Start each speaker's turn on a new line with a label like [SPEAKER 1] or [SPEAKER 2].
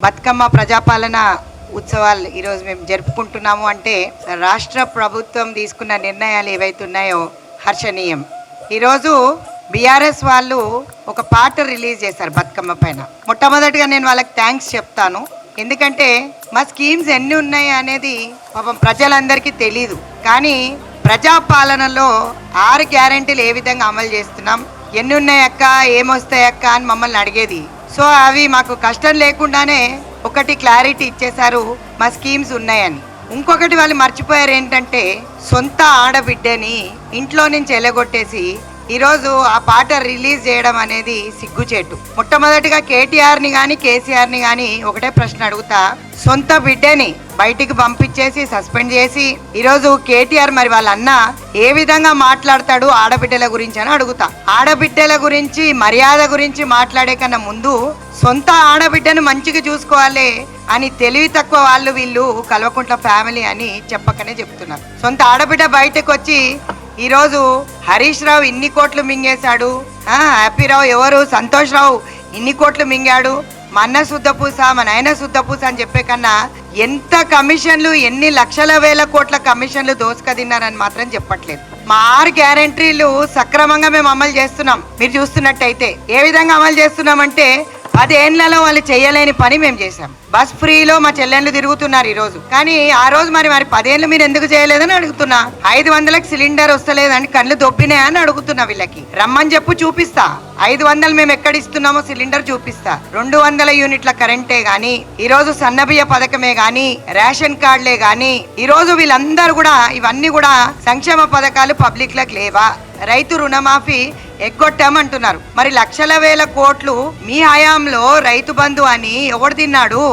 [SPEAKER 1] బతుకమ్మ ప్రజాపాలన ఉత్సవాలు ఈరోజు మేము జరుపుకుంటున్నాము అంటే రాష్ట్ర ప్రభుత్వం తీసుకున్న నిర్ణయాలు ఏవైతే ఉన్నాయో హర్షణీయం. ఈరోజు బీఆర్ఎస్ వాళ్ళు ఒక పాట రిలీజ్ చేశారు బతుకమ్మ పైన. మొట్టమొదటిగా నేను వాళ్ళకి థ్యాంక్స్ చెప్తాను. ఎందుకంటే మా స్కీమ్స్ ఎన్ని ఉన్నాయి అనేది పాపం ప్రజలందరికీ తెలీదు. కానీ ప్రజాపాలనలో 6 గ్యారెంటీలు ఏ విధంగా అమలు చేస్తున్నాం, ఎన్ని ఉన్నాయక్క, ఏమొస్తాయక్క అని మమ్మల్ని అడిగేది. సో అవి మాకు కష్టం లేకుండానే ఒకటి క్లారిటీ ఇచ్చేశారు, మా స్కీమ్స్ ఉన్నాయని. ఇంకొకటి వాళ్ళు మర్చిపోయారు ఏంటంటే సొంత ఆడబిడ్డని ఇంట్లో నుంచి ఎలగొట్టేసి ఈరోజు ఆ పాట రిలీజ్ చేయడం అనేది సిగ్గుచేటు. మొట్టమొదటిగా కేటీఆర్ని కానీ కేసీఆర్ని కానీ ఒకటే ప్రశ్న అడుగుతా, సొంత బిడ్డని బయటికి పంపించేసి సస్పెండ్ చేసి ఈరోజు కేటీఆర్ మరి వాళ్ళ అన్న ఏ విధంగా మాట్లాడతాడు ఆడబిడ్డల గురించి అని అడుగుతా. ఆడబిడ్డల గురించి మర్యాద గురించి మాట్లాడే కన్నా ముందు సొంత ఆడబిడ్డను మంచిగా చూసుకోవాలి అని తెలివి తక్కువ వాళ్ళు వీళ్ళు కల్వకుంట్ల ఫ్యామిలీ అని చెప్పకనే చెప్తున్నారు. సొంత ఆడబిడ్డ బయటకు వచ్చి ఈరోజు హరీష్ రావు ఇన్ని కోట్లు మింగేశాడు, హ్యాపీరావు ఎవరు సంతోష్ రావు ఇన్ని కోట్లు మింగాడు, మా అన్న శుద్ధపూస మా నాయన శుద్ధపూస అని చెప్పే కన్నా ఎంత కమిషన్లు, ఎన్ని లక్షల వేల కోట్ల కమిషన్లు దోసుక తిన్నారని మాత్రం చెప్పట్లేదు. మా 6 గ్యారెంటీలు సక్రమంగా మేము అమలు చేస్తున్నాం. మీరు చూస్తున్నట్టయితే ఏ విధంగా అమలు చేస్తున్నామంటే 10 ఏళ్లలో వాళ్ళు చేయలేని పని మేము చేశాం. బస్ ఫ్రీలో మా చెల్లెళ్ళు తిరుగుతున్నారు ఈరోజు. కానీ ఆ రోజు మరి 10 ఏళ్ళు మీరు ఎందుకు చేయలేదని అడుగుతున్నా. 500లకు సిలిండర్ వస్తలేదని కళ్ళు దొబ్బినాయని అడుగుతున్నా. వీళ్ళకి రమ్మని చెప్పు, చూపిస్తా. 500 మేము ఎక్కడ ఇస్తున్నామో సిలిండర్ చూపిస్తా. 200 యూనిట్ల కరెంటే గాని, ఈరోజు సన్నబియ్య పథకమే గాని, రేషన్ కార్డులే గాని, ఈరోజు వీళ్ళందరూ కూడా ఇవన్నీ కూడా సంక్షేమ పథకాలు పబ్లిక్ లకు లేవా? రైతు రుణమాఫీ ఎగ్గొట్టామంటున్నారు. మరి లక్షల వేల కోట్లు మీ హయాంలో రైతు బంధు అని ఎవడు తిన్నాడు?